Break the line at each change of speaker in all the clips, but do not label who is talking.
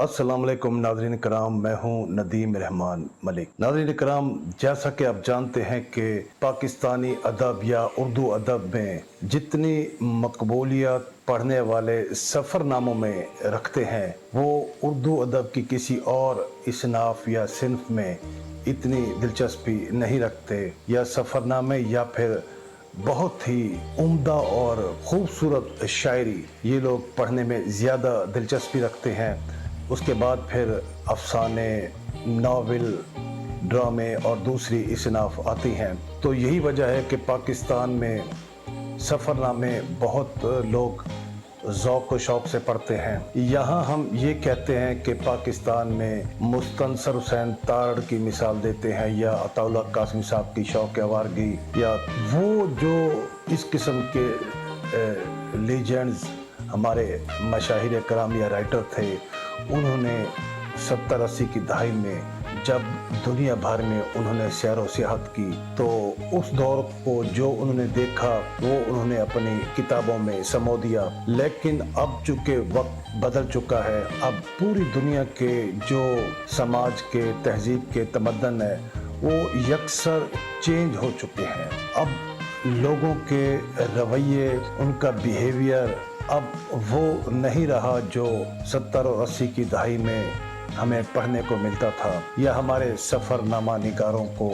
अस्सलाम वालेकुम नाज़रीन कराम, मैं हूं नदीम रहमान मलिक। नाज़रीन कराम, जैसा कि आप जानते हैं कि पाकिस्तानी अदब या उर्दू अदब में जितनी मकबूलियत पढ़ने वाले सफ़रनामों में रखते हैं वो उर्दू अदब की किसी और इसनाफ या सिन्फ में इतनी दिलचस्पी नहीं रखते। या सफ़रनामे या फिर बहुत ही उम्दा और ख़ूबसूरत शायरी ये लोग पढ़ने में ज़्यादा दिलचस्पी रखते हैं। उसके बाद फिर अफसाने, नावल, ड्रामे और दूसरी इसनाफ आती हैं। तो यही वजह है कि पाकिस्तान में सफ़रनामे बहुत लोग ज़ौक़ व शौक़ से पढ़ते हैं। यहाँ हम ये कहते हैं कि पाकिस्तान में मुस्तनसर हुसैन तारड़ की मिसाल देते हैं, या अताउल्लाह कासमी साहब की शौक़ आवारगी, या वो जो इस किस्म के लीजेंड्स हमारे मशाहिर कराम या राइटर थे, उन्होंने 70-80 की दहाई में जब दुनिया भर में उन्होंने सैर व सियाहत की तो उस दौर को जो उन्होंने देखा वो उन्होंने अपनी किताबों में समो दिया। लेकिन अब चूँकि वक्त बदल चुका है, अब पूरी दुनिया के जो समाज के तहजीब के तमद्दन है वो यकसर चेंज हो चुके हैं। अब लोगों के रवैये, उनका बिहेवियर अब वो नहीं रहा जो 70 और 80 की दहाई में हमें पढ़ने को मिलता था, या हमारे सफ़रनामा निगारों को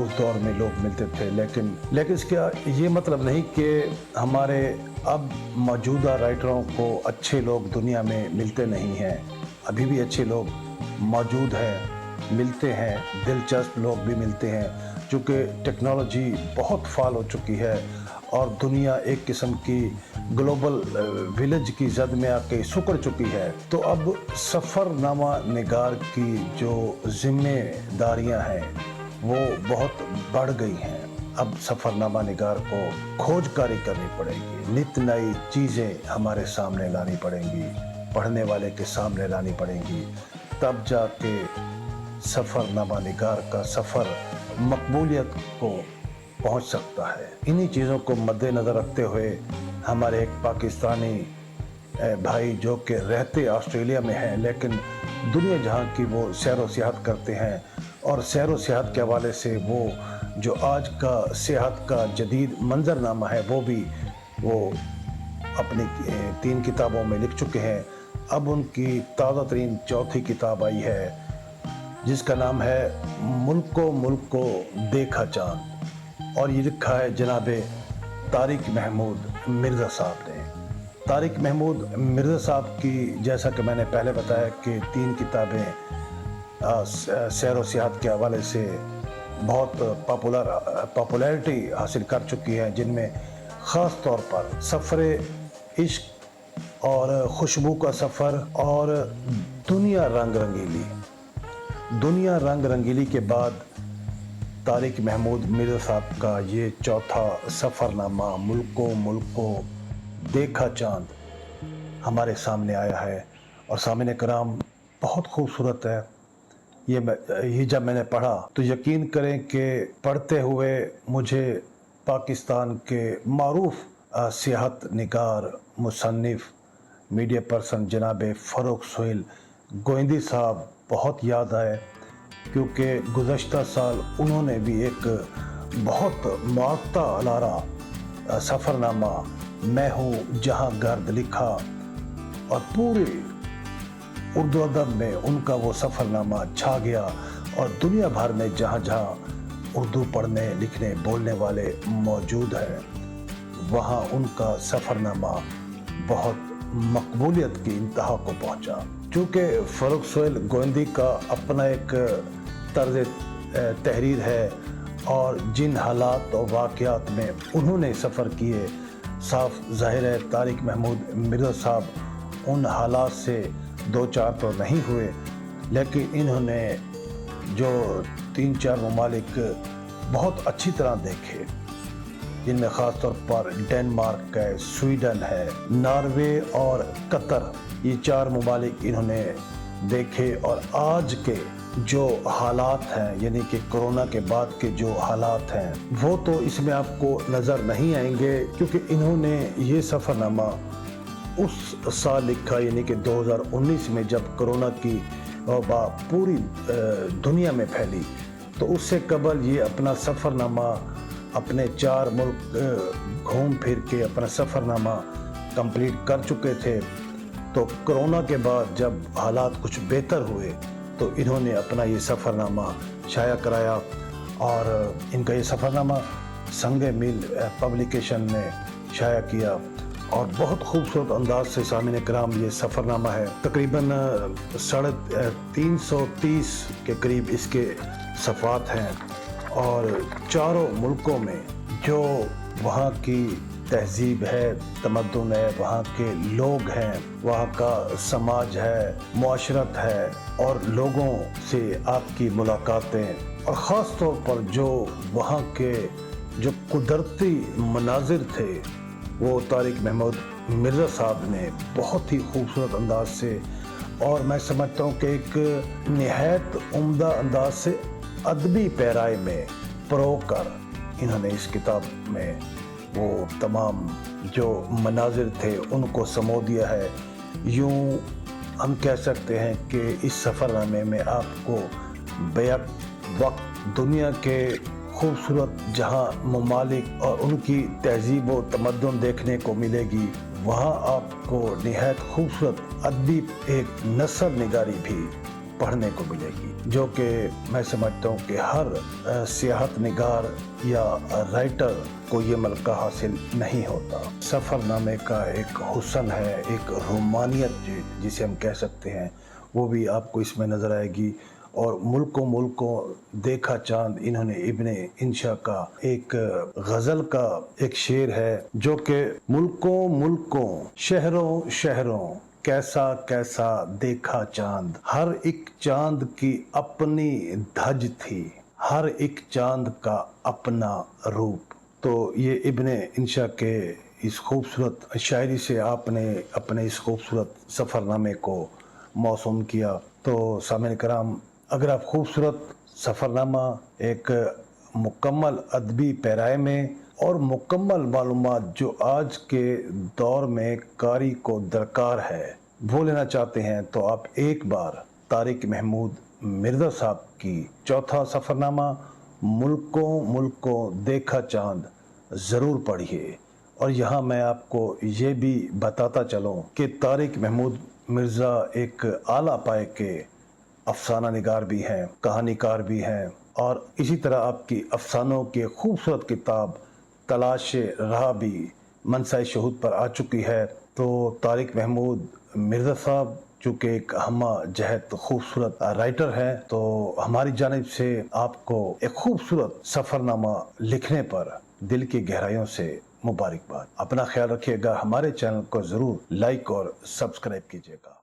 उस दौर में लोग मिलते थे। लेकिन इसका ये मतलब नहीं कि हमारे अब मौजूदा राइटरों को अच्छे लोग दुनिया में मिलते नहीं हैं। अभी भी अच्छे लोग मौजूद हैं, मिलते हैं, दिलचस्प लोग भी मिलते हैं। चूँकि टेक्नोलॉजी बहुत फाल हो चुकी है और दुनिया एक किस्म की ग्लोबल विलेज की जद में आके सुकड़ चुकी है, तो अब सफ़रनामा निगार की जो जिम्मेदारियां हैं वो बहुत बढ़ गई हैं। अब सफ़रनामा निगार को खोजकारी करनी पड़ेगी, नित नई चीज़ें हमारे सामने लानी पड़ेंगी, पढ़ने वाले के सामने लानी पड़ेंगी, तब जाके सफ़रनामा निगार का सफ़र मकबूलियत को पहुंच सकता है। इन्हीं चीज़ों को मद्देनज़र रखते हुए हमारे एक पाकिस्तानी भाई जो कि रहते ऑस्ट्रेलिया में हैं लेकिन दुनिया जहां की वो सैर व सियाहत करते हैं, और सैर व सियाहत के हवाले से वो जो आज का सियाहत का जदीद मंजरनामा है वो भी वो अपनी 3 किताबों में लिख चुके हैं। अब उनकी ताज़ा तरीन 4थी किताब आई है जिसका नाम है मुल्क को देखा चांद, और ये लिखा है जनाब तारिक महमूद मिर्ज़ा साहब ने। तारिक महमूद मिर्ज़ा साहब की, जैसा कि मैंने पहले बताया कि 3 किताबें सैर व सियाहत के हवाले से बहुत पॉपुलैरिटी हासिल कर चुकी हैं, जिनमें ख़ास तौर पर सफ़रे इश्क और खुशबू का सफ़र और दुनिया रंग रंगीली के बाद तारिक महमूद मिर्ज़ा साहब का ये 4था सफ़रनामा मुल्क को देखा चांद हमारे सामने आया है। और सामने कराम बहुत खूबसूरत है। ये जब मैंने पढ़ा तो यकीन करें कि पढ़ते हुए मुझे पाकिस्तान के मारूफ सियाहत निगार, मुसन्निफ़, मीडिया पर्सन जनाब फ़ारूक सुहेल गोविंदी साहब बहुत याद आए, क्योंकि गुज़श्ता साल उन्होंने भी एक बहुत मारता अलारा सफ़रनामा मैं हूँ जहाँ गर्द लिखा, और पूरे उर्दू अदब में उनका वो सफ़रनामा छा गया। और दुनिया भर में जहाँ जहाँ उर्दू पढ़ने, लिखने, बोलने वाले मौजूद हैं वहाँ उनका सफ़रनामा बहुत मकबूलियत की इंतहा को पहुँचा। चूँकि फ़ारूक सुहेल गोविंदी का अपना एक तर्ज तहरीर है, और जिन हालात और वाक़यात में उन्होंने सफ़र किए, साफ ज़ाहिर है तारिक महमूद मिर्ज़ा साहब उन हालात से 2-4 तो नहीं हुए, लेकिन इन्होंने जो 3-4 ममालिक बहुत अच्छी तरह देखे, जिनमें ख़ास तौर पर डेनमार्क है, स्वीडन है, नॉर्वे और कतर, ये 4 ममालिक इन्होंने देखे। और आज के जो हालात हैं, यानी कि कोरोना के बाद के जो हालात हैं, वो तो इसमें आपको नज़र नहीं आएंगे, क्योंकि इन्होंने ये सफ़रनामा उस साल लिखा, यानी कि 2019 में जब कोरोना की वबा पूरी दुनिया में फैली, तो उससे कबल ये अपना सफ़रनामा अपने 4 मुल्क घूम फिर के अपना सफ़रनामा कंप्लीट कर चुके थे। तो कोरोना के बाद जब हालात कुछ बेहतर हुए तो इन्होंने अपना ये सफ़रनामा शाया कराया और इनका ये सफ़रनामा संगे मिल पब्लिकेशन ने शाया किया और बहुत खूबसूरत अंदाज से सामीन कराम ये सफ़रनामा है। तकरीबन 330 के करीब इसके सफ़ात हैं और चारों मुल्कों में जो वहाँ की तहजीब है, तमद्दुन है, वहाँ के लोग हैं, वहाँ का समाज है, मुआशरत है और लोगों से आपकी मुलाकातें और ख़ास तौर पर जो वहाँ के जो कुदरती मनाजिर थे वो तारिक महमूद मिर्ज़ा साहब ने बहुत ही खूबसूरत अंदाज से और मैं समझता हूँ कि एक निहायत उम्दा अंदाज से अदबी पैराए में परो कर इन्होंने इस किताब में वो तमाम जो मनाजिर थे उनको समो दिया है। यूँ हम कह सकते हैं कि इस सफ़रनामे में आपको बैक वक्त दुनिया के खूबसूरत जहाँ ममालिक और उनकी तहजीब व तमद्दुन देखने को मिलेगी, वहाँ आपको निहायत खूबसूरत अदबी एक नस्ल निगारी भी पढ़ने को मिलेगी, जो कि मैं समझता हूँ कि हर सियाहत निगार या राइटर को ये मलका हासिल नहीं होता। सफ़रनामे का एक हुस्न है, एक रोमानियत जिसे हम कह सकते हैं, वो भी आपको इसमें नज़र आएगी। और मुल्कों देखा चांद, इन्होंने इब्ने इंशा का एक गज़ल का एक शेर है जो कि मुल्कों शहरों शहरों कैसा कैसा देखा चांद, हर एक चांद की अपनी धज थी, हर एक चांद का अपना रूप। तो ये इब्ने इंशा के इस खूबसूरत शायरी से आपने अपने इस खूबसूरत सफ़रनामे को मौसूम किया। तो सामीन कराम, अगर आप खूबसूरत सफ़रनामा एक मुकम्मल अदबी पैराए में और मुकम्मल मालूमात जो आज के दौर में कारी को दरकार है वो लेना चाहते हैं, तो आप एक बार तारिक महमूद मिर्ज़ा साहब की चौथा सफ़रनामा मुल्कों देखा चांद ज़रूर पढ़िए। और यहाँ मैं आपको ये भी बताता चलूँ कि तारिक महमूद मिर्ज़ा एक आला पाए के अफसाना निगार भी हैं, कहानीकार भी हैं और इसी तरह आपकी अफसानों की खूबसूरत किताब तलाश राह भी मनसाए शहूद पर आ चुकी है। तो तारिक महमूद मिर्ज़ा साहब चूँकि एक हमा जहत खूबसूरत राइटर हैं, तो हमारी जानिब से आपको एक खूबसूरत सफ़रनामा लिखने पर दिल की गहराइयों से मुबारकबाद। अपना ख्याल रखिएगा, हमारे चैनल को ज़रूर लाइक और सब्सक्राइब कीजिएगा।